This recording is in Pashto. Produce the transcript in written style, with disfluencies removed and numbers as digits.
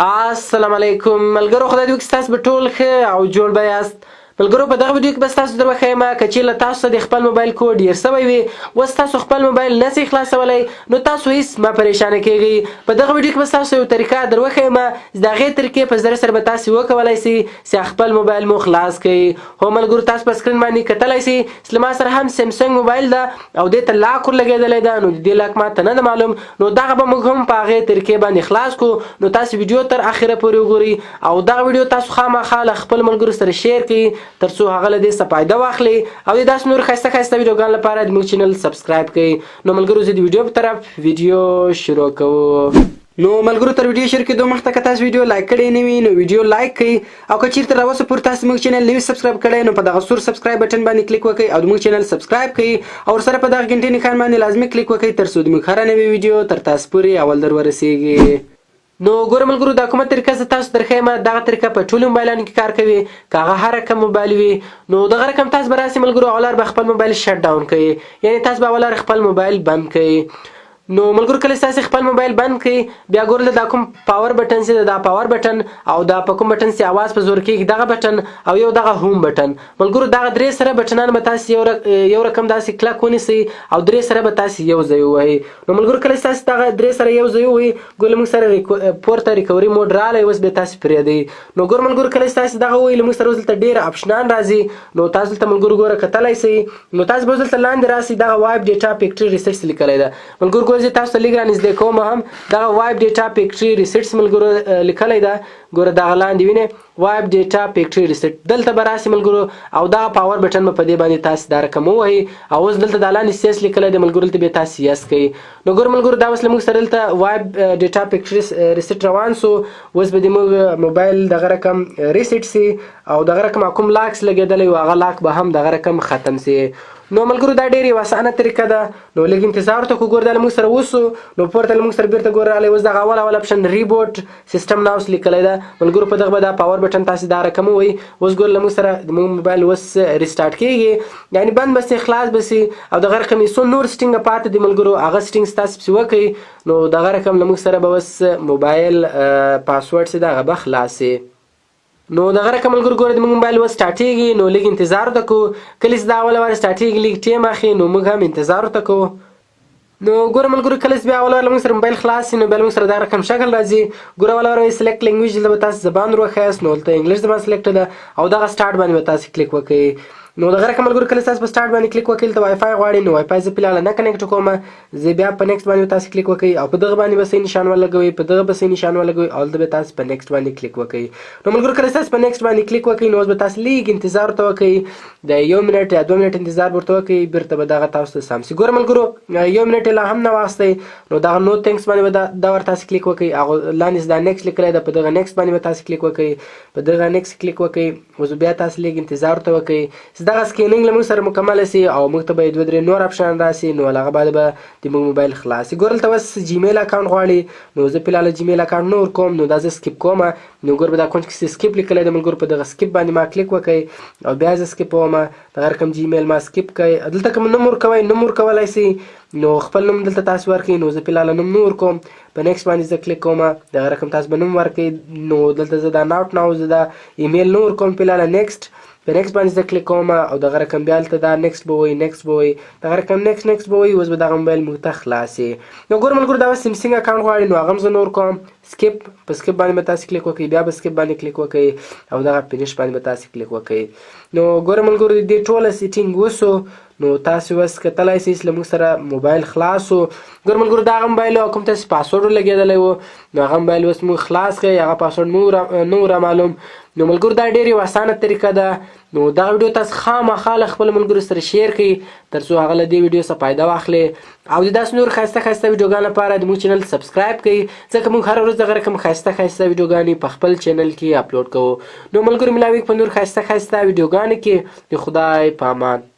السلام علیکم ملګرو، خدای دې وکړي ستاسو به ټول ښه او جوړ به یاست. ملګرو، په دغه ویډیو کې به ستاسو در وښیم که چیرې تاسو ته د خپل موبایل کوډ هیر سوی وي، اوس تاسو خپل موبایل نه شئ خلاصولی، نو تاسو هیڅ مه پریشانه کیږئ. په دغه ویډیو کې به ستاسو یو طریقه در وښیم چې د هغې طریقې په ذریعه سره به تاسو وکولی سئ چې خپل موبایل مو خلاص کړئ. هو ملګرو، تاسو په سکرین باندې کتلی سئ چې له ما سره هم سیمسنګ موبایل ده او دې ته لاک ورلګېدلی ده، نو د دې لاک ماته نه ده معلوم، نو دغه به موږ هم په هغې طریقې باندې خلاص کړو. نو تاسو ویډیو تر اخره پورې وګورئ او دغه ویډیو تاسو خامخا له خپل ملګرو سره شیر کړئ تر څو هغه له دې څخه فایده واخلي او د داسې نور ښایسته ښایسته ویډیوګانو لپاره د موږ چینل سبسکرایب کړئ. نو ملګرو، زه د ویډیو په طرف ویډیو شروع کوو. نو ملګرو، تر ویډیو شروع کېدو مخکې که تاسو ویډیو لایک کړی نه وي نو ویډیو لایک کړئ او که چیرته راوسه پورې تاسو موږ چینل نه وي سبسکرایب کړی نو په دغه سور سبسکرایب بټن باندې کلیک وکړئ او د موږ چینل سبسکرایب کړئ او ورسره په دغه غنټې نښان باندې لازمي کلیک وکړئ تر څو د موږ هره نوې ویډیو تر تاسو پورې اول در ورسیږي. نو ګوره ملګرو، دا کومه طریقه زه تاسو ته درښیم، دغه طریقه په ټولو موبایلانو کې کار کوي. که هغه هر رقم موبایل وي نو دغه رقم تاسو به راسئ ملګرو، اولار به خپل موبایل شټ ډاون کوئ، یعنې تاسو به اولار خپل موبایل بند کوئ. نو ملګرو، کله چې تاسو خپل موبایل بند کړئ بیا ګورئ دا کوم پاور بټن چې دا پاور بټن او دا په کوم بټن چې اواز په زور کېږي دغه بټن او یو دغه هوم بټن. ملګرو، دغه درې سره بټنان به تاسو یو رقم داسې کلک ونیسئ او درې سره به تاسو یو ځای ووهئ. نو ملګرو، کله چې تاسو دغه درې سره یو ځای ووهئ ګوره موږ سره پورته ریکوري موډ راغلی، اوس بیا تاسو پرېږدئ. نو ګوره ملګرو، کله چې تاسو دغه ووهئ له موږ سره اوس دلته ډېر اپشنان راځي. نو تاسو دلته ملګرو ګوره کتلی سئ، نو تاسو به اوس دلته لاندې راسئ دغه وایپ ډیټا فیکټري ریسټس لیکلی ده. ملګرو ګوره، زه تاسو ته لږ نږدې کوم هم دغه وایپ ډیټا فیکټري ریسټس ملګرو لیکلی ده. ګوره دغه لاندې وینئ وایپ ډیټا فیکټري ریسټ، دلته به راسئ ملګرو او دغه پاور بټن به په دې باندې تاسو دا رقم ووهئ او اوس دلته دا لاندې سیس لیکلی دی ملګرو، دلته بیا تاسو یس کوئ. نو ګوره ملګرو، دا اوس له موږ سره دلته وایپ ډیټا فیکټري ریسټ روان سو، اوس به د موږ موبایل دغه رقم ریسټ سي او دغه رقم کوم لاکس لګېدلی و هغه لاک به هم دغه رقم ختم سي. نو ملګرو، دا ډېر یو اسانه طریقه ده. نو لږ انتظار ورته کړو. ګوره دا له موږ سره وسو، نو پورته له موږ سره بیرته ګوره راغلی، اوس دغه اول اپشن ریبوټ سیسټم ناو اوس لیکلی ده ملګرو، په دغه به دا پاور بټن تاسو دا رقم ووهئ. اوس ګوره له موږ سره د موږ موبایل اوس ریسټارټ کېږي، یعنې بند به سي خلاص به سي او دغه رقم څو نور سټینګ پاتې دي ملګرو هغه سټینګ تاسو پسې وکړئ. نو دغه رقم له موږ سره به اوس موبایل پاسورډ چې دغه به خلاص سي. نو دغه رقم ملګرو ګوره د موږ موبایل اوس سټارټېږي، نو لږ انتظار ورته کړو. کله چې دا اوله واره سټارټېږي لږ ټیم اخلي، نو موږ هم انتظار ورته کوو. نو ګوره ملګرو، کله چې بیا اوله واره له موږ سره موبایل خلاص شي نو بیا له موږ سره دا رقم شکل راځي. ګوره اوله واره سلیکټ لینګویج دلته به تاسو زبان ور وښیاست، نو دلته انګلیش زبان سلیکټ ده او دغه سټارټ باندې به تاسو کلیک وکړئ. نو دغه رقم ملګرو، کله تاسو په سټارټ باندې کلیک وکړئ دلته وای فای غواړي، نو وای فای زه فلحال نه کنیکټ کوم، زه بیا په نیکسټ باندې تاسو کلیک وکړئ او په دغه باندې به صحیح نشان ولګوئ، په دغه به صحیح نشان ولګوئ او دلته به تاسو په نیکسټ باندې کلیک وکړئ. نو ملګرو، کله تاسو په نیکسټ باندې کلیک وکړئ نو اوس به تاسو لږ انتظار ورته وکړئ، د 1 منټ یا 2 منټ انتظار ورته وکړئ، بیرته به دغه تاسو ته سم سي. ګوره ملګرو، 1 منټ لا هم نه واخیستی، نو دغه نو تھینکس باندې به دا ور تاسو کلیک وکړئ، هغه لاندې دا نیکسټ لیکلی ده، په دغه نیکسټ باندې به تاسو کلیک وکړئ، په دغه نیکسټ کلیک وکړئ. اوس بیا تاسو لږ انتظار ورته وکړئ چې دغه سکینینګ له موږ سره مکمله سي او موږ ته به 2-3 نور اپشن راسي، نو له هغه بعد به د موږ موبایل خلاص سي. ګوره دلته اوس جیمیل اکاونټ غواړي، نو زه فلحال جیمیل اکاونټ نه ورکوم، نو دا زه سکیپ کوم. نو ګوره په دا کونج کې سکیپ لیکلی دی ملګرو، په دغه سکیپ باندې ما کلیک وکړئ او بیا زه سکیپ وم، دغه رقم جیمیل ما سکیپ کړئ. دلته کوم نوم ورکوئ نوم ورکولی سئ، نو خپل نوم دلته تاسو ورکړئ. نو زه فلحال نوم نه ورکوم، په نیکسټ باندې زه کلیک کوم، دغه رقم تاسو به نوم ورکړئ. نو دلته زه دا ناوټ ناو زه دا ایمیل نه ورکوم، فلحال نیکسټ په نیکسټ باندې زه کلیک کوم او دغه رقم بیا هلته دا نیکسټ به وایي نیکسټ به وایي، دغه رقم نیکسټ به وایي، اوس به دغه موبایل موږ ته خلاص سي. نو ګوره ملګرو، دا اوس سیمسنګ اکاونټ غواړي، نو هغه هم زه نه ورکوم. سکیپ په سکیپ باندې به تاسو کلیک وکړئ، بیا به سکیپ باندې کلیک وکړئ او دغه فینش باندې به تاسو کلیک وکړئ. نو ګوره ملګرو، د دې ټوله سیټینګ وسو، نو تاسو اوس کتلی سئ چې له موږ سره موبایل خلاص و. ګوره ملګرو، دغه موبایل کوم تاسو پاسورډ ولګېدلی و نو هغه موبایل اوس موږ خلاص کړئ، هغه پاسورډ نه و رامعلوم. نو ملګرو، دا ډېر یو اسانه طریقه ده. نو دغه ویډیو تاسو خامخا له خپل ملګرو سره شیر کړئ تر څو هغه له دې ویډیو څخه فایده واخلي او د داسې نور ښایسته ښایسته ویډیوګانو لپاره د موږ چینل سبسکرایب کړئ، ځکه موږ هره ورځ دغه رقم ښایسته ښایسته ویډیوګانې په خپل چینل کې اپلوډ کوو. نو ملګرو، ملاویږو په نور ښایسته ښایسته ویډیوګانو کې. د خدای په امان.